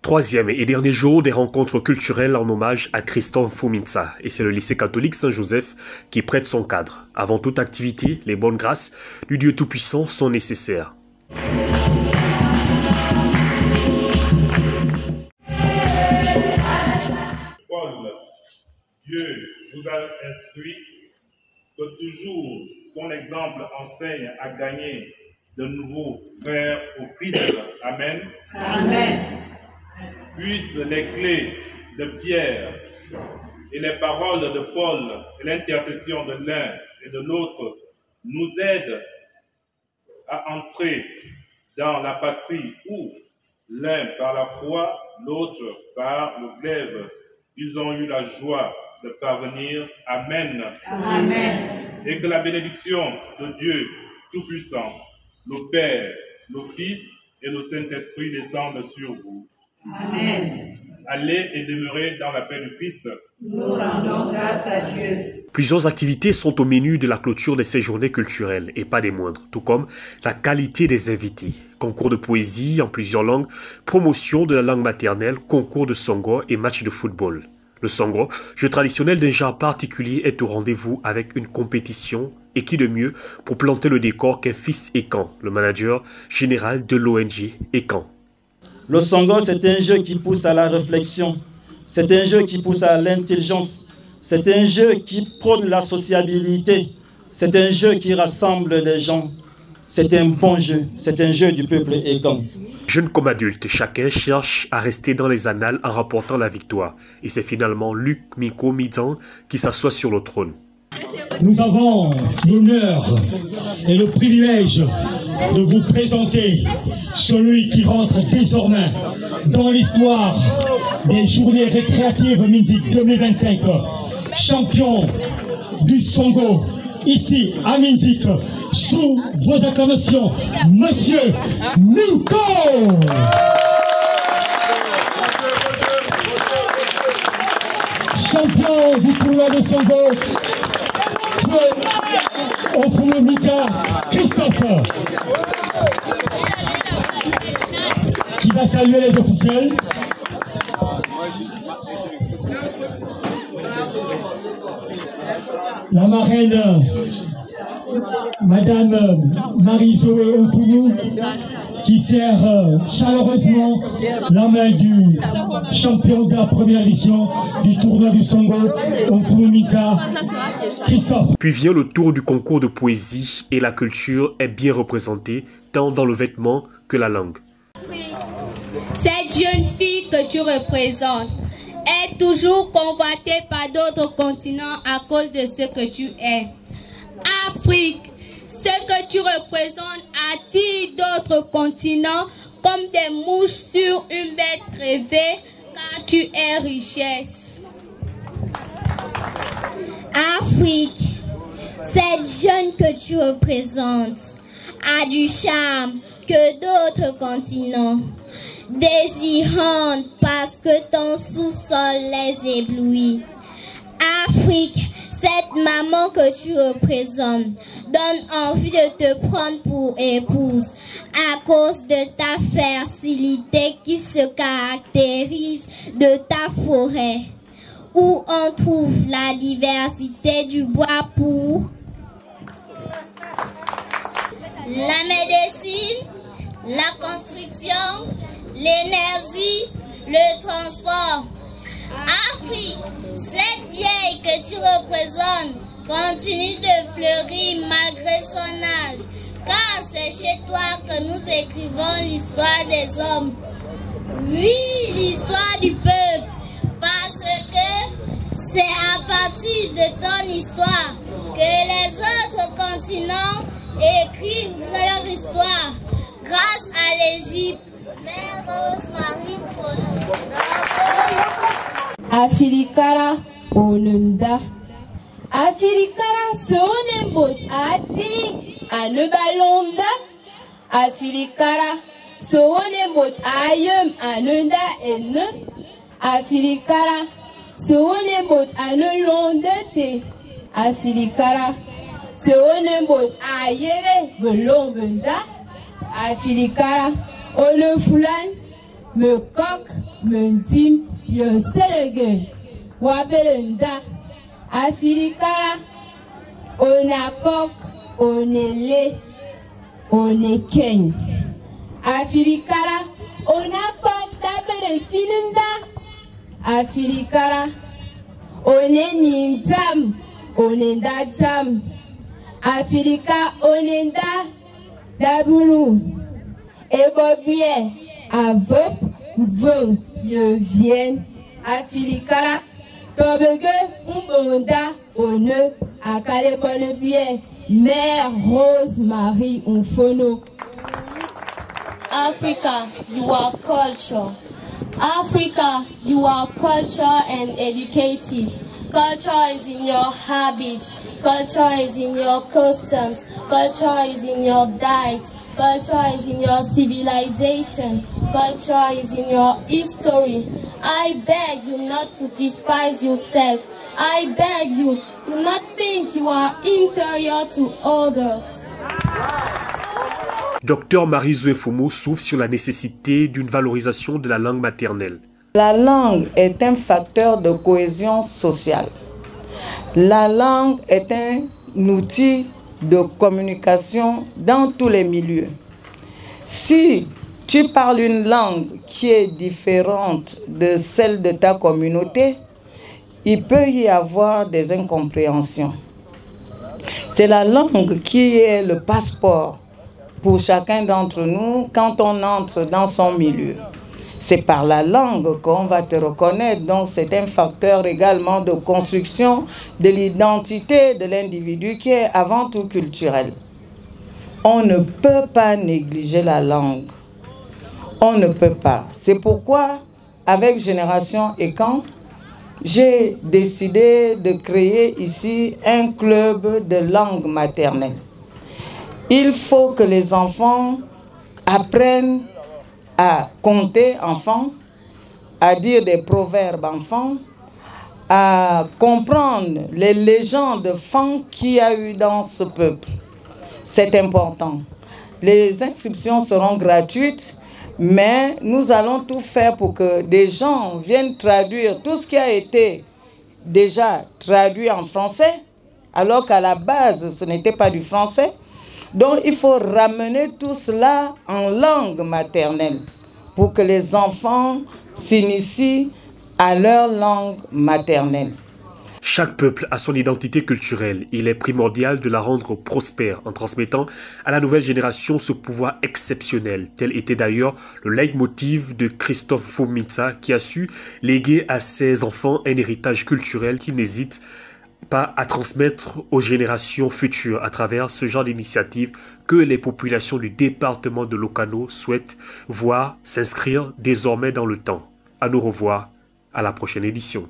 Troisième et dernier jour des rencontres culturelles en hommage à Christophe Mfuminza. Et c'est le lycée catholique Saint-Joseph qui prête son cadre. Avant toute activité, les bonnes grâces du Dieu Tout-Puissant sont nécessaires. Paul, Dieu vous a instruit que toujours son exemple enseigne à gagner de nouveaux frères au Christ. Amen. Amen. Puissent les clés de Pierre et les paroles de Paul et l'intercession de l'un et de l'autre nous aident à entrer dans la patrie où l'un par la croix, l'autre par le glaive, ils ont eu la joie de parvenir. Amen. Amen. Et que la bénédiction de Dieu Tout-Puissant, le Père, le Fils et le Saint-Esprit descendent sur vous. Amen. Allez et demeurez dans la paix du Christ. Nous rendons grâce à Dieu. Plusieurs activités sont au menu de la clôture de ces journées culturelles, et pas des moindres, tout comme la qualité des invités. Concours de poésie en plusieurs langues, promotion de la langue maternelle, concours de songo et match de football. Le songo, jeu traditionnel d'un genre particulier, est au rendez-vous avec une compétition, et qui de mieux pour planter le décor qu'un fils Ekan, le manager général de l'ONG Ekan. Le songo, c'est un jeu qui pousse à la réflexion, c'est un jeu qui pousse à l'intelligence, c'est un jeu qui prône la sociabilité, c'est un jeu qui rassemble les gens, c'est un bon jeu, c'est un jeu du peuple Ekan. Jeunes comme adultes, chacun cherche à rester dans les annales en remportant la victoire. Et c'est finalement Luc Miko Midan qui s'assoit sur le trône. Nous avons l'honneur et le privilège de vous présenter celui qui rentre désormais dans l'histoire des journées récréatives Minzik 2025. Champion du songo, ici à Minzik, sous vos acclamations, Monsieur Miko. Champion du tournoi de songo, Mfuminza Christophe, qui va saluer les officiels. La marraine, Madame Marie-Zoé Mfumu, qui serre chaleureusement la main du champion de la première édition du tournoi du songo, Mfuminza Christophe. Puis vient le tour du concours de poésie et la culture est bien représentée tant dans le vêtement que la langue. Cette jeune fille que tu représentes est toujours convoitée par d'autres continents à cause de ce que tu es. Afrique, ce que tu représentes attire d'autres continents comme des mouches sur une bête crevée, car tu es richesse. Afrique, cette jeune que tu représentes a du charme que d'autres continents, désirante parce que ton sous-sol les éblouit. Afrique, cette maman que tu représentes donne envie de te prendre pour épouse à cause de ta fertilité qui se caractérise de ta forêt, où on trouve la diversité du bois pour la médecine, la construction, l'énergie, le transport. Afrique, cette vieille que tu représentes continue de fleurir malgré son âge, car c'est chez toi que nous écrivons l'histoire des hommes. Oui, l'histoire du peuple, parce que c'est à partir de ton histoire que les autres continents écrivent leur histoire. Grâce à l'Égypte, Mère Rosemary Afilikara onunda, Afilikara sonembot ati anubalonda, Afilikara sonembot ayem anunda enne, Afilikara sonembot anulondete, Afilikara sonembot ayere belombenda, Afilikara ole fulan me coq, me dim, yo selege, wabelenda, Afrikara, on a coq, on est lait, on est ken. Afrikara, on a coq, d'abere filinda, Afrikara, on est nindam, on est dadam, Afrika, on est da, dabulu, et bobie, avop, vong, je viens, Afrikara, tobege, umbonda, one, akale bonne Mère Rose-Marie Unfono. Africa, you are culture. Africa, you are culture and educated. Culture is in your habits. Culture is in your customs. Culture is in your diet. Culture is in your civilization. Culture is in your history. I beg you not to despise yourself. I beg you, do not think you are inferior to others. Docteur Marie-Zoé Fumo s'ouvre sur la nécessité d'une valorisation de la langue maternelle. La langue est un facteur de cohésion sociale. La langue est un outil de communication dans tous les milieux. Si tu parles une langue qui est différente de celle de ta communauté, il peut y avoir des incompréhensions. C'est la langue qui est le passeport pour chacun d'entre nous quand on entre dans son milieu. C'est par la langue qu'on va te reconnaître, donc c'est un facteur également de construction de l'identité de l'individu qui est avant tout culturel. On ne peut pas négliger la langue. On ne peut pas. C'est pourquoi, avec Génération ECAN, j'ai décidé de créer ici un club de langue maternelle. Il faut que les enfants apprennent à compter enfants, à dire des proverbes enfants, à comprendre les légendes fan qu'il y a eu dans ce peuple. C'est important. Les inscriptions seront gratuites, mais nous allons tout faire pour que des gens viennent traduire tout ce qui a été déjà traduit en français, alors qu'à la base, ce n'était pas du français. Donc, il faut ramener tout cela en langue maternelle pour que les enfants s'initient à leur langue maternelle. Chaque peuple a son identité culturelle. Il est primordial de la rendre prospère en transmettant à la nouvelle génération ce pouvoir exceptionnel. Tel était d'ailleurs le leitmotiv de Christophe Mfumimisa qui a su léguer à ses enfants un héritage culturel qu'il n'hésite pas à transmettre aux générations futures à travers ce genre d'initiative que les populations du département de Lokano souhaitent voir s'inscrire désormais dans le temps. À nous revoir à la prochaine édition.